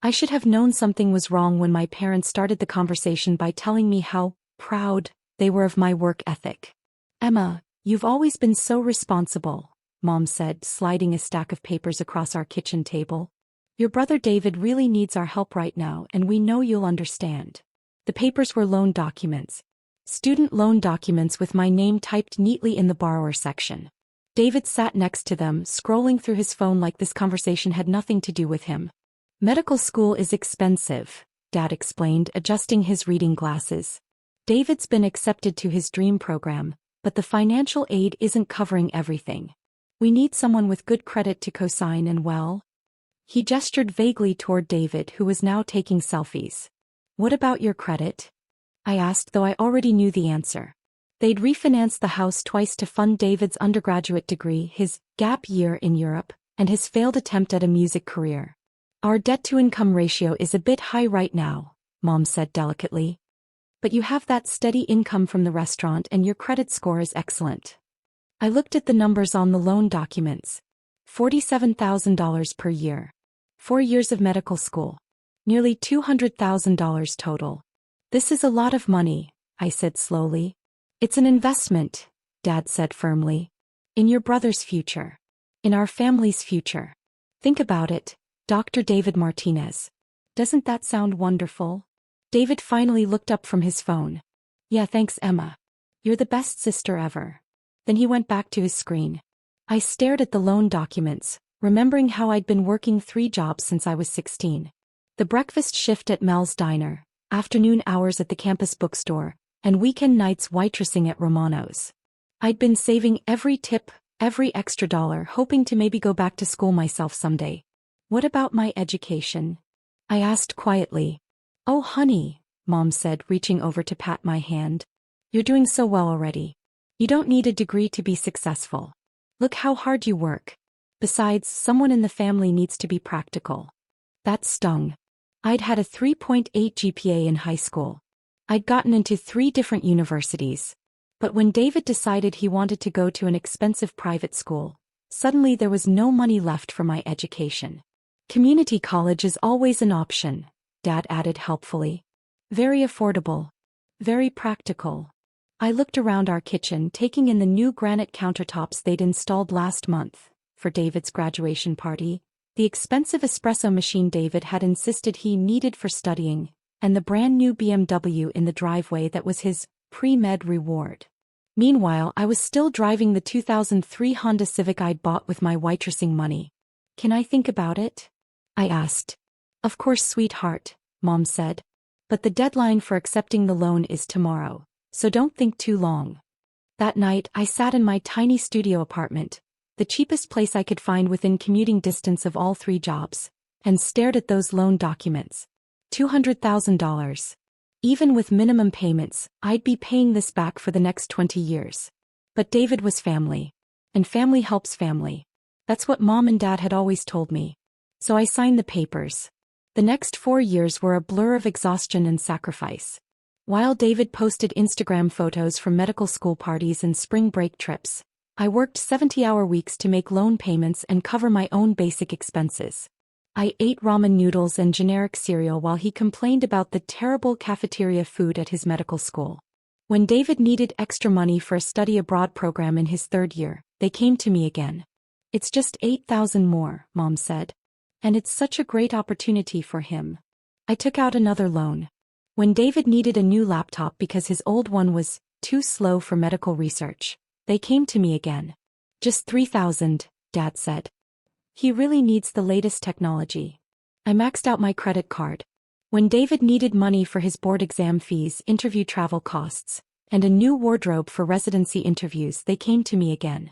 I should have known something was wrong when my parents started the conversation by telling me how proud they were of my work ethic. Emma, you've always been so responsible, Mom said, sliding a stack of papers across our kitchen table. Your brother David really needs our help right now, and we know you'll understand. The papers were loan documents. Student loan documents with my name typed neatly in the borrower section. David sat next to them, scrolling through his phone like this conversation had nothing to do with him. Medical school is expensive, Dad explained, adjusting his reading glasses. David's been accepted to his dream program, but the financial aid isn't covering everything. We need someone with good credit to cosign and well. He gestured vaguely toward David, who was now taking selfies. What about your credit? I asked, though I already knew the answer. They'd refinanced the house twice to fund David's undergraduate degree, his gap year in Europe, and his failed attempt at a music career. Our debt-to-income ratio is a bit high right now, Mom said delicately. But you have that steady income from the restaurant and your credit score is excellent. I looked at the numbers on the loan documents. $47,000 per year. 4 years of medical school. Nearly $200,000 total. This is a lot of money, I said slowly. It's an investment, Dad said firmly. In your brother's future. In our family's future. Think about it, Dr. David Martinez. Doesn't that sound wonderful? David finally looked up from his phone. Yeah, thanks, Emma. You're the best sister ever. Then he went back to his screen. I stared at the loan documents, remembering how I'd been working 3 jobs since I was 16. The breakfast shift at Mel's Diner, afternoon hours at the campus bookstore, and weekend nights waitressing at Romano's. I'd been saving every tip, every extra dollar, hoping to maybe go back to school myself someday. What about my education? I asked quietly. Oh honey, Mom said, reaching over to pat my hand. You're doing so well already. You don't need a degree to be successful. Look how hard you work. Besides, someone in the family needs to be practical. That stung. I'd had a 3.8 GPA in high school. I'd gotten into 3 different universities. But when David decided he wanted to go to an expensive private school, suddenly there was no money left for my education. Community college is always an option, Dad added helpfully. Very affordable. Very practical. I looked around our kitchen, taking in the new granite countertops they'd installed last month for David's graduation party, the expensive espresso machine David had insisted he needed for studying, and the brand new BMW in the driveway that was his pre-med reward. Meanwhile, I was still driving the 2003 Honda Civic I'd bought with my waitressing money. Can I think about it? I asked. Of course, sweetheart, Mom said. But the deadline for accepting the loan is tomorrow, so don't think too long. That night, I sat in my tiny studio apartment, the cheapest place I could find within commuting distance of all 3 jobs, and stared at those loan documents. $200,000. Even with minimum payments, I'd be paying this back for the next 20 years. But David was family. And family helps family. That's what Mom and Dad had always told me. So I signed the papers. The next 4 years were a blur of exhaustion and sacrifice. While David posted Instagram photos from medical school parties and spring break trips, I worked 70-hour weeks to make loan payments and cover my own basic expenses. I ate ramen noodles and generic cereal while he complained about the terrible cafeteria food at his medical school. When David needed extra money for a study abroad program in his 3rd year, they came to me again. It's just $8,000 more, Mom said. And it's such a great opportunity for him. I took out another loan. When David needed a new laptop because his old one was too slow for medical research, they came to me again. Just $3,000, Dad said. He really needs the latest technology. I maxed out my credit card. When David needed money for his board exam fees, interview travel costs, and a new wardrobe for residency interviews, they came to me again.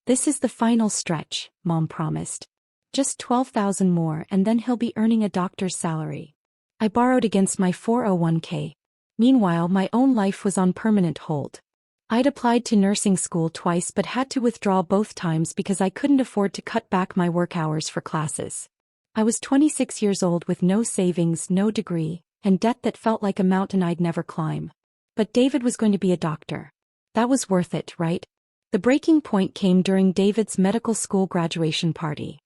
This is the final stretch, Mom promised. Just $12,000 more and then he'll be earning a doctor's salary. I borrowed against my 401k. Meanwhile, my own life was on permanent hold. I'd applied to nursing school twice but had to withdraw both times because I couldn't afford to cut back my work hours for classes. I was 26 years old with no savings, no degree, and debt that felt like a mountain I'd never climb. But David was going to be a doctor. That was worth it, right? The breaking point came during David's medical school graduation party.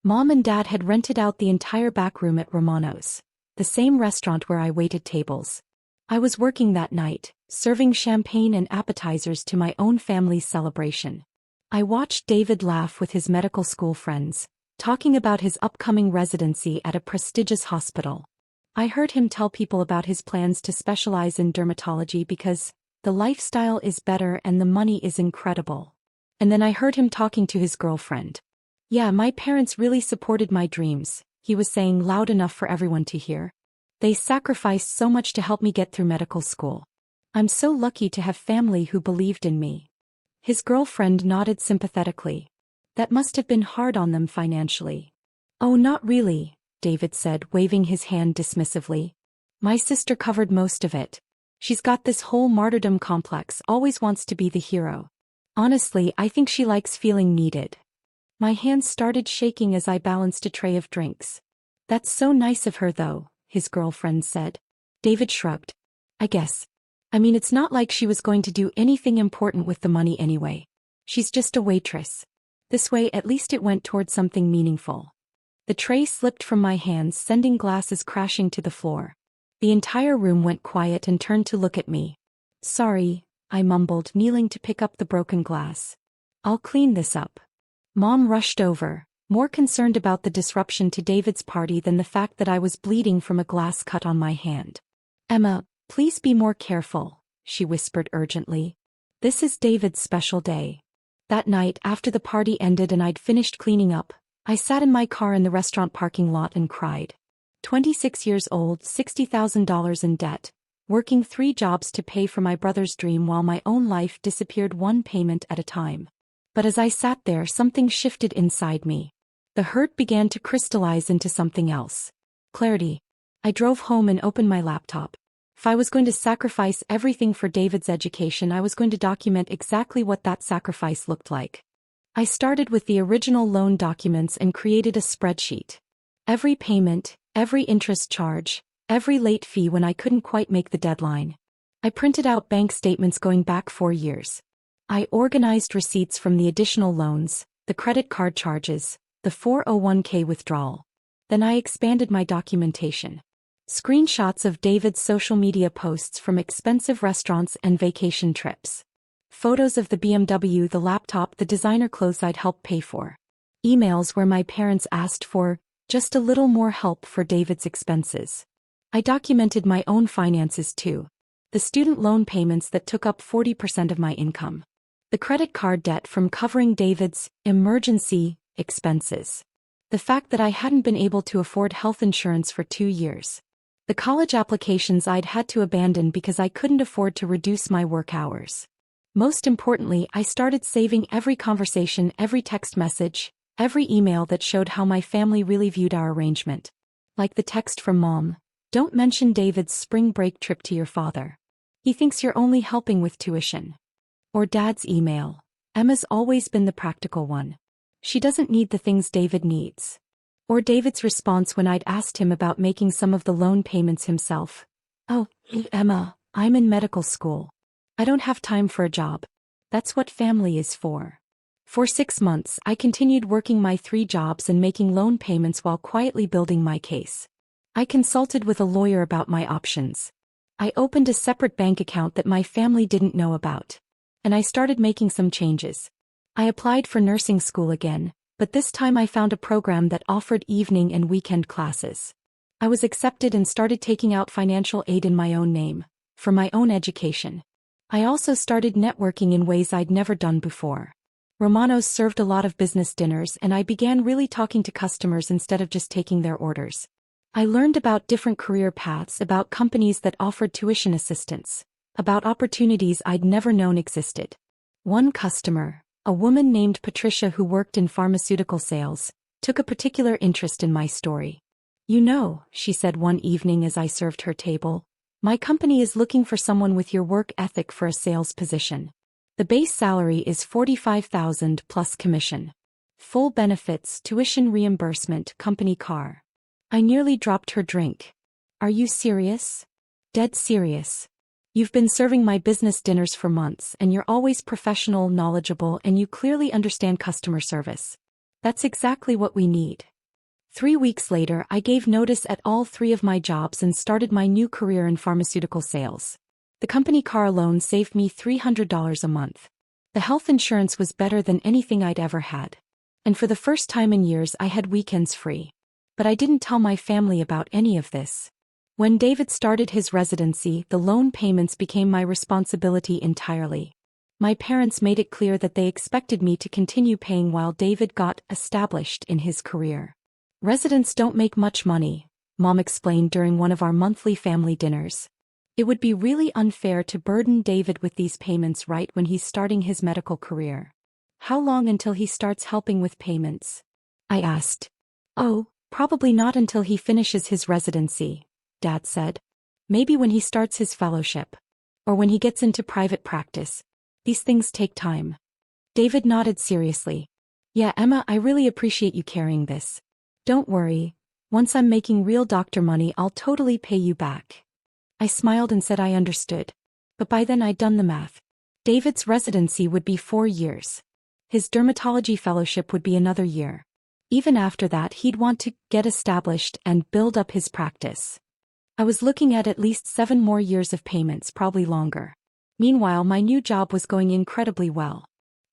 Mom and Dad had rented out the entire back room at Romano's, the same restaurant where I waited tables. I was working that night, serving champagne and appetizers to my own family's celebration. I watched David laugh with his medical school friends, talking about his upcoming residency at a prestigious hospital. I heard him tell people about his plans to specialize in dermatology because the lifestyle is better and the money is incredible. And then I heard him talking to his girlfriend. "Yeah, my parents really supported my dreams," he was saying loud enough for everyone to hear. "They sacrificed so much to help me get through medical school. I'm so lucky to have family who believed in me." His girlfriend nodded sympathetically. "That must have been hard on them financially." "Oh, not really," David said, waving his hand dismissively. "My sister covered most of it. She's got this whole martyrdom complex, always wants to be the hero. Honestly, I think she likes feeling needed." My hands started shaking as I balanced a tray of drinks. "That's so nice of her though," his girlfriend said. David shrugged. "I guess. I mean, it's not like she was going to do anything important with the money anyway. She's just a waitress. This way at least it went toward something meaningful." The tray slipped from my hands, sending glasses crashing to the floor. The entire room went quiet and turned to look at me. "Sorry," I mumbled, kneeling to pick up the broken glass. "I'll clean this up." Mom rushed over, more concerned about the disruption to David's party than the fact that I was bleeding from a glass cut on my hand. "Emma, please be more careful," she whispered urgently. "This is David's special day." That night, after the party ended and I'd finished cleaning up, I sat in my car in the restaurant parking lot and cried. 26 years old, $60,000 in debt, working 3 jobs to pay for my brother's dream while my own life disappeared one payment at a time. But as I sat there, something shifted inside me. The hurt began to crystallize into something else. Clarity. I drove home and opened my laptop. If I was going to sacrifice everything for David's education, I was going to document exactly what that sacrifice looked like. I started with the original loan documents and created a spreadsheet. Every payment, every interest charge, every late fee when I couldn't quite make the deadline. I printed out bank statements going back 4 years. I organized receipts from the additional loans, the credit card charges, the 401k withdrawal. Then I expanded my documentation. Screenshots of David's social media posts from expensive restaurants and vacation trips. Photos of the BMW, the laptop, the designer clothes I'd helped pay for. Emails where my parents asked for just a little more help for David's expenses. I documented my own finances too. The student loan payments that took up 40% of my income. The credit card debt from covering David's emergency expenses. The fact that I hadn't been able to afford health insurance for 2 years. The college applications I'd had to abandon because I couldn't afford to reduce my work hours. Most importantly, I started saving every conversation, every text message, every email that showed how my family really viewed our arrangement. Like the text from Mom, "Don't mention David's spring break trip to your father. He thinks you're only helping with tuition." Or Dad's email, "Emma's always been the practical one. She doesn't need the things David needs." Or David's response when I'd asked him about making some of the loan payments himself. "Oh, Emma, I'm in medical school. I don't have time for a job. That's what family is for." For 6 months, I continued working my 3 jobs and making loan payments while quietly building my case. I consulted with a lawyer about my options. I opened a separate bank account that my family didn't know about. And I started making some changes. I applied for nursing school again, but this time I found a program that offered evening and weekend classes. I was accepted and started taking out financial aid in my own name, for my own education. I also started networking in ways I'd never done before. Romano's served a lot of business dinners and I began really talking to customers instead of just taking their orders. I learned about different career paths, about companies that offered tuition assistance, about opportunities I'd never known existed. One customer, a woman named Patricia who worked in pharmaceutical sales, took a particular interest in my story. "You know," she said one evening as I served her table, "my company is looking for someone with your work ethic for a sales position. The base salary is $45,000 plus commission. Full benefits, tuition reimbursement, company car." I nearly dropped her drink. "Are you serious?" "Dead serious. You've been serving my business dinners for months and you're always professional, knowledgeable, and you clearly understand customer service. That's exactly what we need. 3 weeks later, I gave notice at all 3 of my jobs and started my new career in pharmaceutical sales. The company car alone saved me $300 a month. The health insurance was better than anything I'd ever had. And for the first time in years, I had weekends free. But I didn't tell my family about any of this. When David started his residency, the loan payments became my responsibility entirely. My parents made it clear that they expected me to continue paying while David got established in his career. Residents don't make much money, Mom explained during one of our monthly family dinners. It would be really unfair to burden David with these payments right when he's starting his medical career. How long until he starts helping with payments? I asked. Oh, probably not until he finishes his residency, Dad said. Maybe when he starts his fellowship. Or when he gets into private practice. These things take time. David nodded seriously. Yeah, Emma, I really appreciate you carrying this. Don't worry. Once I'm making real doctor money, I'll totally pay you back. I smiled and said I understood. But by then I'd done the math. David's residency would be 4 years. His dermatology fellowship would be another year. Even after that, he'd want to get established and build up his practice. I was looking at least 7 more years of payments, probably longer. Meanwhile, my new job was going incredibly well.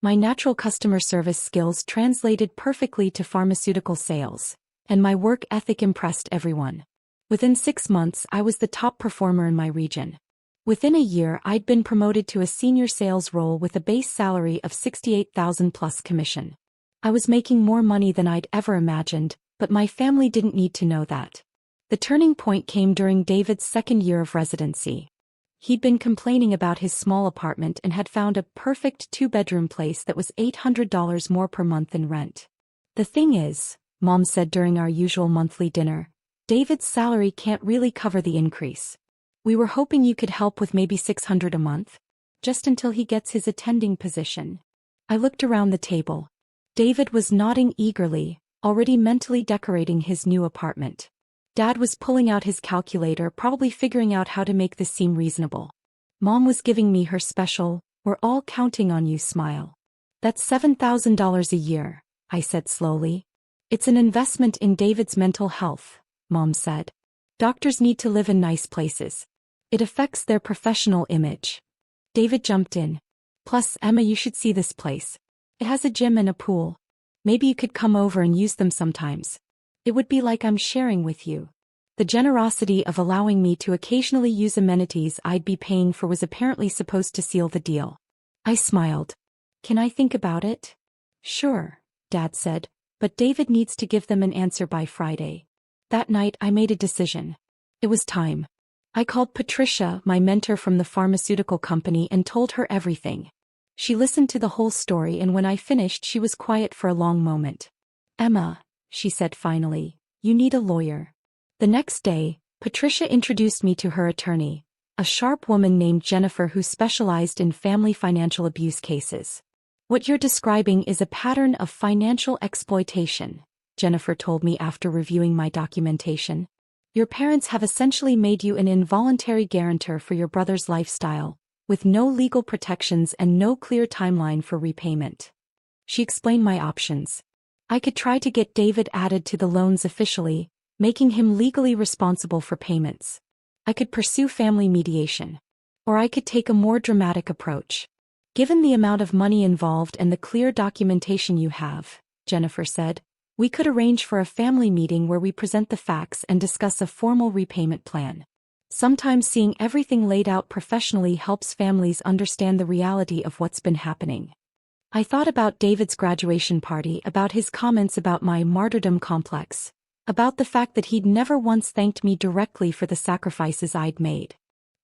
My natural customer service skills translated perfectly to pharmaceutical sales, and my work ethic impressed everyone. Within 6 months, I was the top performer in my region. Within a year, I'd been promoted to a senior sales role with a base salary of $68,000 plus commission. I was making more money than I'd ever imagined, but my family didn't need to know that. The turning point came during David's 2nd year of residency. He'd been complaining about his small apartment and had found a perfect 2-bedroom place that was $800 more per month in rent. The thing is, Mom said during our usual monthly dinner, David's salary can't really cover the increase. We were hoping you could help with maybe $600 a month, just until he gets his attending position. I looked around the table. David was nodding eagerly, already mentally decorating his new apartment. Dad was pulling out his calculator, probably figuring out how to make this seem reasonable. Mom was giving me her special, "We're all counting on you" smile. That's $7,000 a year, I said slowly. It's an investment in David's mental health, Mom said. Doctors need to live in nice places. It affects their professional image. David jumped in. Plus, Emma, you should see this place. It has a gym and a pool. Maybe you could come over and use them sometimes. It would be like I'm sharing with you. The generosity of allowing me to occasionally use amenities I'd be paying for was apparently supposed to seal the deal. I smiled. Can I think about it? Sure, Dad said, but David needs to give them an answer by Friday. That night I made a decision. It was time. I called Patricia, my mentor from the pharmaceutical company, and told her everything. She listened to the whole story, and when I finished she was quiet for a long moment. Emma, she said finally, you need a lawyer. The next day, Patricia introduced me to her attorney, a sharp woman named Jennifer who specialized in family financial abuse cases. What you're describing is a pattern of financial exploitation, Jennifer told me after reviewing my documentation. Your parents have essentially made you an involuntary guarantor for your brother's lifestyle, with no legal protections and no clear timeline for repayment. She explained my options. I could try to get David added to the loans officially, making him legally responsible for payments. I could pursue family mediation. Or I could take a more dramatic approach. Given the amount of money involved and the clear documentation you have, Jennifer said, we could arrange for a family meeting where we present the facts and discuss a formal repayment plan. Sometimes seeing everything laid out professionally helps families understand the reality of what's been happening. I thought about David's graduation party, about his comments about my martyrdom complex, about the fact that he'd never once thanked me directly for the sacrifices I'd made.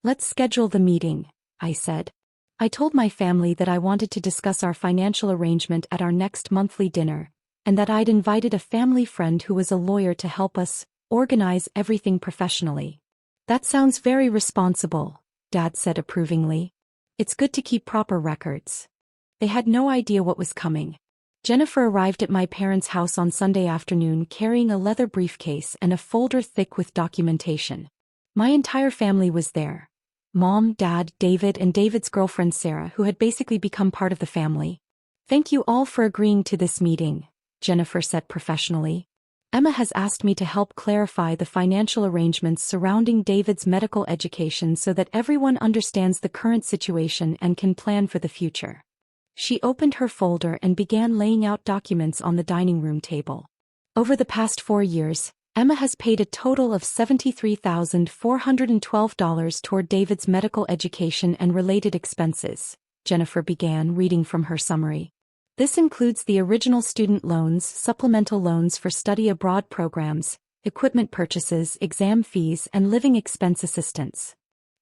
Let's schedule the meeting, I said. I told my family that I wanted to discuss our financial arrangement at our next monthly dinner, and that I'd invited a family friend who was a lawyer to help us organize everything professionally. That sounds very responsible, Dad said approvingly. It's good to keep proper records. They had no idea what was coming. Jennifer arrived at my parents' house on Sunday afternoon carrying a leather briefcase and a folder thick with documentation. My entire family was there. Mom, Dad, David, and David's girlfriend Sarah, who had basically become part of the family. Thank you all for agreeing to this meeting, Jennifer said professionally. Emma has asked me to help clarify the financial arrangements surrounding David's medical education so that everyone understands the current situation and can plan for the future. She opened her folder and began laying out documents on the dining room table. Over the past 4 years, Emma has paid a total of $73,412 toward David's medical education and related expenses, Jennifer began reading from her summary. This includes the original student loans, supplemental loans for study abroad programs, equipment purchases, exam fees, and living expense assistance.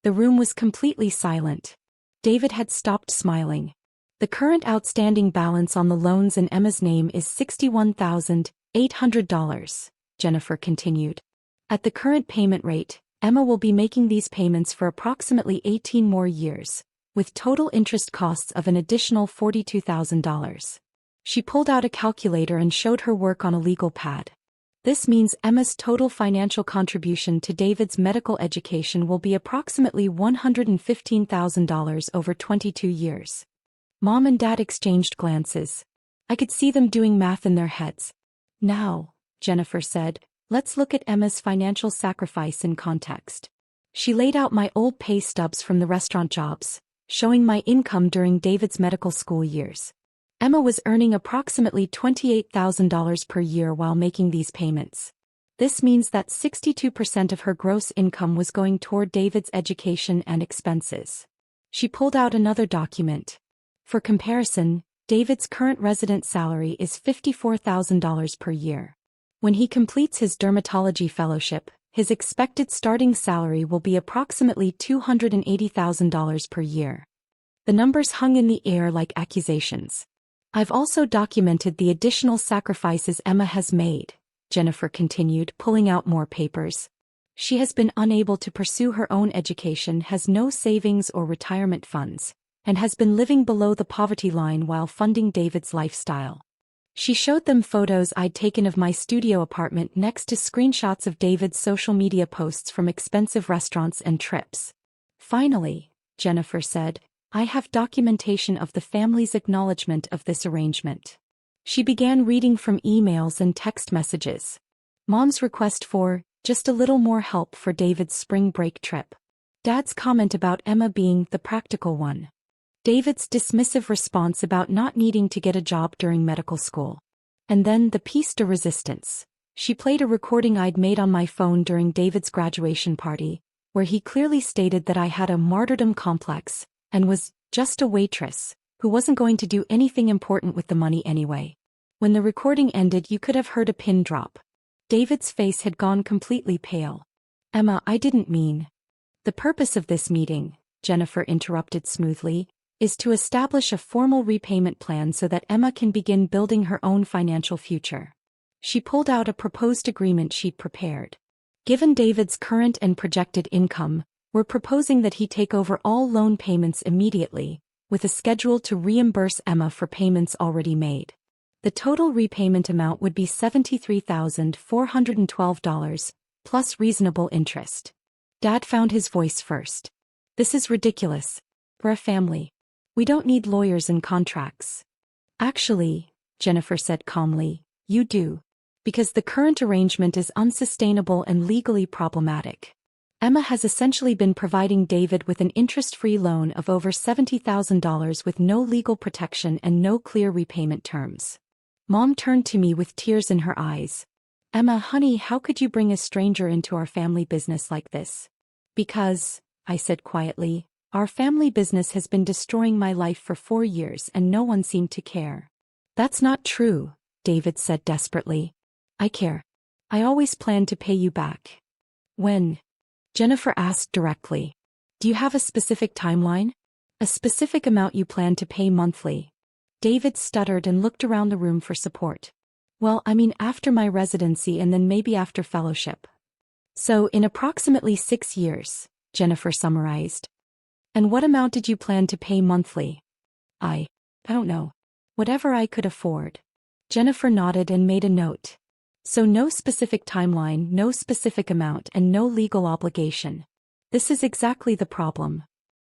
The room was completely silent. David had stopped smiling. The current outstanding balance on the loans in Emma's name is $61,800, Jennifer continued. At the current payment rate, Emma will be making these payments for approximately 18 more years, with total interest costs of an additional $42,000. She pulled out a calculator and showed her work on a legal pad. This means Emma's total financial contribution to David's medical education will be approximately $115,000 over 22 years. Mom and Dad exchanged glances. I could see them doing math in their heads. Now, Jennifer said, let's look at Emma's financial sacrifice in context. She laid out my old pay stubs from the restaurant jobs, showing my income during David's medical school years. Emma was earning approximately $28,000 per year while making these payments. This means that 62% of her gross income was going toward David's education and expenses. She pulled out another document. For comparison, David's current resident salary is $54,000 per year. When he completes his dermatology fellowship, his expected starting salary will be approximately $280,000 per year. The numbers hung in the air like accusations. I've also documented the additional sacrifices Emma has made, Jennifer continued, pulling out more papers. She has been unable to pursue her own education, has no savings or retirement funds, and has been living below the poverty line while funding David's lifestyle. She showed them photos I'd taken of my studio apartment next to screenshots of David's social media posts from expensive restaurants and trips. Finally, Jennifer said, I have documentation of the family's acknowledgement of this arrangement. She began reading from emails and text messages. Mom's request for just a little more help for David's spring break trip. Dad's comment about Emma being the practical one. David's dismissive response about not needing to get a job during medical school. And then the piece de resistance. She played a recording I'd made on my phone during David's graduation party, where he clearly stated that I had a martyrdom complex, and was just a waitress, who wasn't going to do anything important with the money anyway. When the recording ended, you could have heard a pin drop. David's face had gone completely pale. Emma, I didn't mean. The purpose of this meeting, Jennifer interrupted smoothly, is to establish a formal repayment plan so that Emma can begin building her own financial future. She pulled out a proposed agreement she'd prepared. Given David's current and projected income, we're proposing that he take over all loan payments immediately, with a schedule to reimburse Emma for payments already made. The total repayment amount would be $73,412, plus reasonable interest. Dad found his voice first. This is ridiculous. We're a family. We don't need lawyers and contracts. Actually, Jennifer said calmly, you do. Because the current arrangement is unsustainable and legally problematic. Emma has essentially been providing David with an interest-free loan of over $70,000 with no legal protection and no clear repayment terms. Mom turned to me with tears in her eyes. Emma, honey, how could you bring a stranger into our family business like this? Because, I said quietly, our family business has been destroying my life for 4 years and no one seemed to care. That's not true, David said desperately. I care. I always planned to pay you back. When? Jennifer asked directly. Do you have a specific timeline? A specific amount you plan to pay monthly? David stuttered and looked around the room for support. Well, I mean after my residency and then maybe after fellowship. So in approximately 6 years, Jennifer summarized. And what amount did you plan to pay monthly? I don't know. Whatever I could afford. Jennifer nodded and made a note. So no specific timeline, no specific amount, and no legal obligation. This is exactly the problem.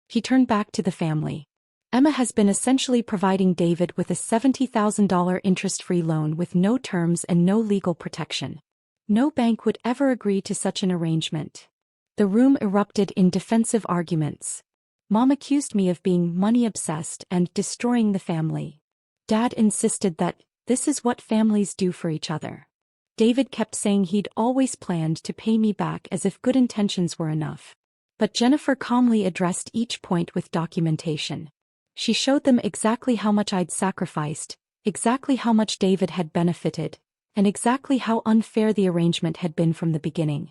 He turned back to the family. Emma has been essentially providing David with a $70,000 interest-free loan with no terms and no legal protection. No bank would ever agree to such an arrangement. The room erupted in defensive arguments. Mom accused me of being money-obsessed and destroying the family. Dad insisted that this is what families do for each other. David kept saying he'd always planned to pay me back as if good intentions were enough. But Jennifer calmly addressed each point with documentation. She showed them exactly how much I'd sacrificed, exactly how much David had benefited, and exactly how unfair the arrangement had been from the beginning.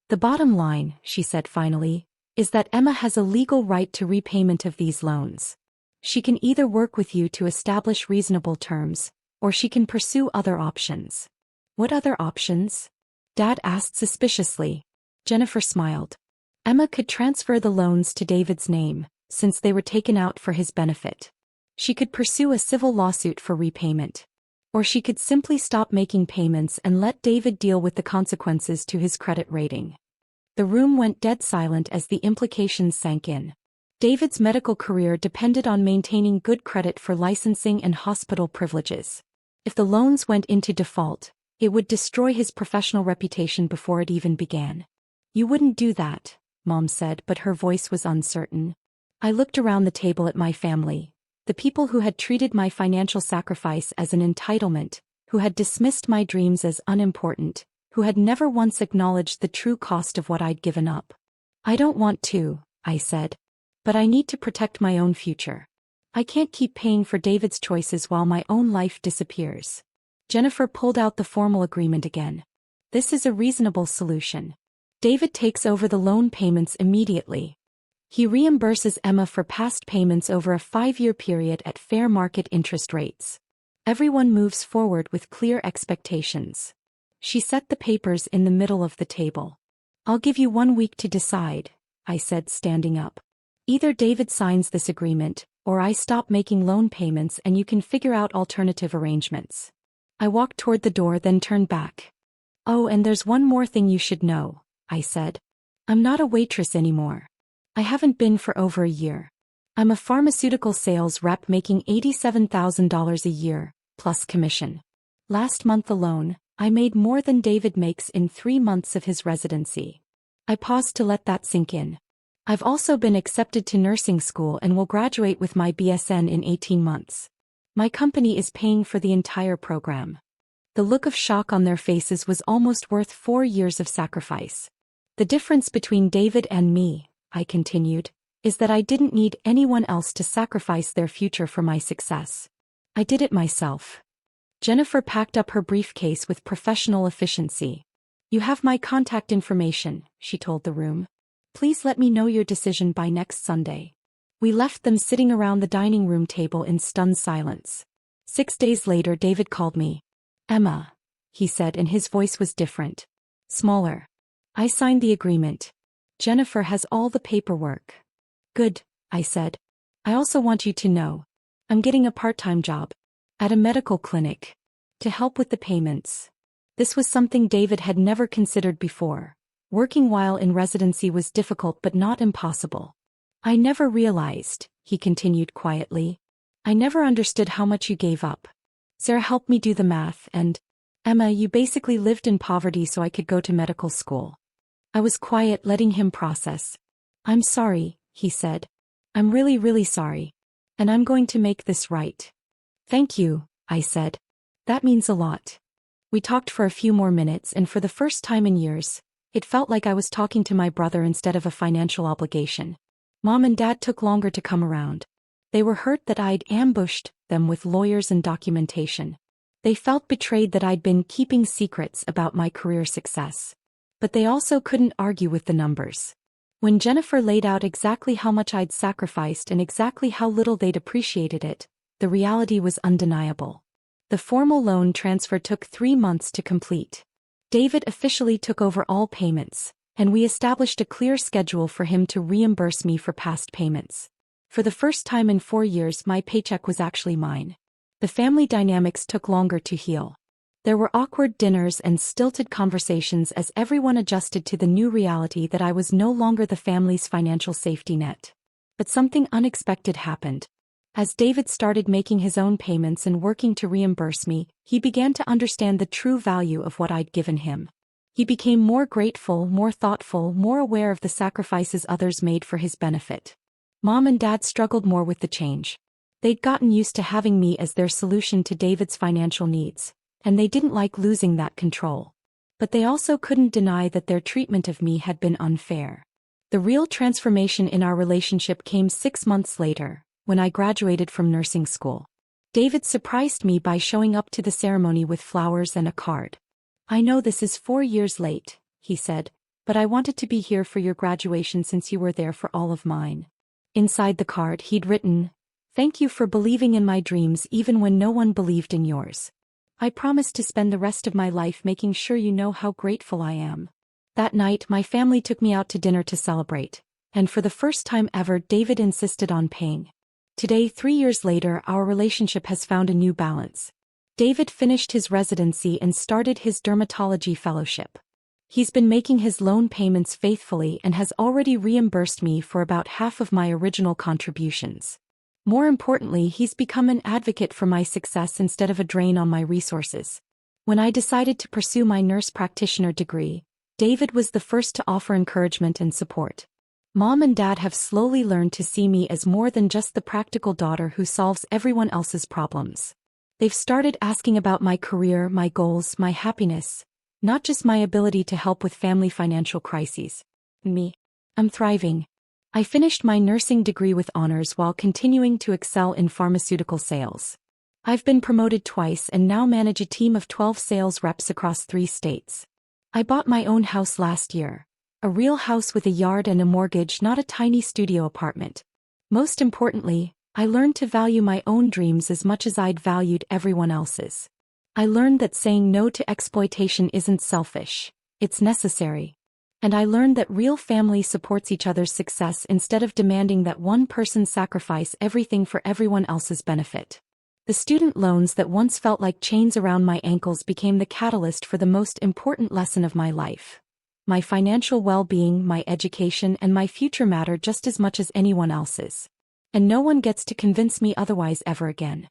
The bottom line, she said finally, is that Emma has a legal right to repayment of these loans. She can either work with you to establish reasonable terms, or she can pursue other options. What other options? Dad asked suspiciously. Jennifer smiled. Emma could transfer the loans to David's name, since they were taken out for his benefit. She could pursue a civil lawsuit for repayment. Or she could simply stop making payments and let David deal with the consequences to his credit rating. The room went dead silent as the implications sank in. David's medical career depended on maintaining good credit for licensing and hospital privileges. If the loans went into default, it would destroy his professional reputation before it even began. You wouldn't do that, Mom said, but her voice was uncertain. I looked around the table at my family. The people who had treated my financial sacrifice as an entitlement, who had dismissed my dreams as unimportant, who had never once acknowledged the true cost of what I'd given up. I don't want to, I said. But I need to protect my own future. I can't keep paying for David's choices while my own life disappears. Jennifer pulled out the formal agreement again. This is a reasonable solution. David takes over the loan payments immediately. He reimburses Emma for past payments over a 5-year period at fair market interest rates. Everyone moves forward with clear expectations. She set the papers in the middle of the table. I'll give you 1 week to decide, I said, standing up. Either David signs this agreement, or I stop making loan payments and you can figure out alternative arrangements. I walked toward the door, then turned back. Oh, and there's one more thing you should know, I said. I'm not a waitress anymore. I haven't been for over a year. I'm a pharmaceutical sales rep making $87,000 a year, plus commission. Last month alone, I made more than David makes in 3 months of his residency. I paused to let that sink in. I've also been accepted to nursing school and will graduate with my BSN in 18 months. My company is paying for the entire program. The look of shock on their faces was almost worth 4 years of sacrifice. The difference between David and me, I continued, is that I didn't need anyone else to sacrifice their future for my success. I did it myself. Jennifer packed up her briefcase with professional efficiency. You have my contact information, she told the room. Please let me know your decision by next Sunday. We left them sitting around the dining room table in stunned silence. 6 days later, David called me. Emma, he said, and his voice was different. Smaller. I signed the agreement. Jennifer has all the paperwork. Good, I said. I also want you to know. I'm getting a part-time job. At a medical clinic. To help with the payments. This was something David had never considered before. Working while in residency was difficult but not impossible. I never realized, he continued quietly. I never understood how much you gave up. Sarah helped me do the math and, Emma, you basically lived in poverty so I could go to medical school. I was quiet, letting him process. I'm sorry, he said. I'm really, really sorry. And I'm going to make this right. Thank you, I said. That means a lot. We talked for a few more minutes, and for the first time in years, it felt like I was talking to my brother instead of a financial obligation. Mom and Dad took longer to come around. They were hurt that I'd ambushed them with lawyers and documentation. They felt betrayed that I'd been keeping secrets about my career success. But they also couldn't argue with the numbers. When Jennifer laid out exactly how much I'd sacrificed and exactly how little they'd appreciated it, the reality was undeniable. The formal loan transfer took 3 months to complete. David officially took over all payments, and we established a clear schedule for him to reimburse me for past payments. For the first time in 4 years, my paycheck was actually mine. The family dynamics took longer to heal. There were awkward dinners and stilted conversations as everyone adjusted to the new reality that I was no longer the family's financial safety net. But something unexpected happened. As David started making his own payments and working to reimburse me, he began to understand the true value of what I'd given him. He became more grateful, more thoughtful, more aware of the sacrifices others made for his benefit. Mom and Dad struggled more with the change. They'd gotten used to having me as their solution to David's financial needs, and they didn't like losing that control. But they also couldn't deny that their treatment of me had been unfair. The real transformation in our relationship came 6 months later, when I graduated from nursing school. David surprised me by showing up to the ceremony with flowers and a card. "I know this is 4 years late," he said, "but I wanted to be here for your graduation since you were there for all of mine." Inside the card he'd written, "Thank you for believing in my dreams even when no one believed in yours. I promise to spend the rest of my life making sure you know how grateful I am." That night my family took me out to dinner to celebrate, and for the first time ever David insisted on paying. Today, 3 years later, our relationship has found a new balance. David finished his residency and started his dermatology fellowship. He's been making his loan payments faithfully and has already reimbursed me for about half of my original contributions. More importantly, he's become an advocate for my success instead of a drain on my resources. When I decided to pursue my nurse practitioner degree, David was the first to offer encouragement and support. Mom and Dad have slowly learned to see me as more than just the practical daughter who solves everyone else's problems. They've started asking about my career, my goals, my happiness, not just my ability to help with family financial crises. I'm thriving. I finished my nursing degree with honors while continuing to excel in pharmaceutical sales. I've been promoted twice and now manage a team of 12 sales reps across 3 states. I bought my own house last year. A real house with a yard and a mortgage, not a tiny studio apartment. Most importantly, I learned to value my own dreams as much as I'd valued everyone else's. I learned that saying no to exploitation isn't selfish, it's necessary. And I learned that real family supports each other's success instead of demanding that one person sacrifice everything for everyone else's benefit. The student loans that once felt like chains around my ankles became the catalyst for the most important lesson of my life. My financial well-being, my education, and my future matter just as much as anyone else's. And no one gets to convince me otherwise ever again.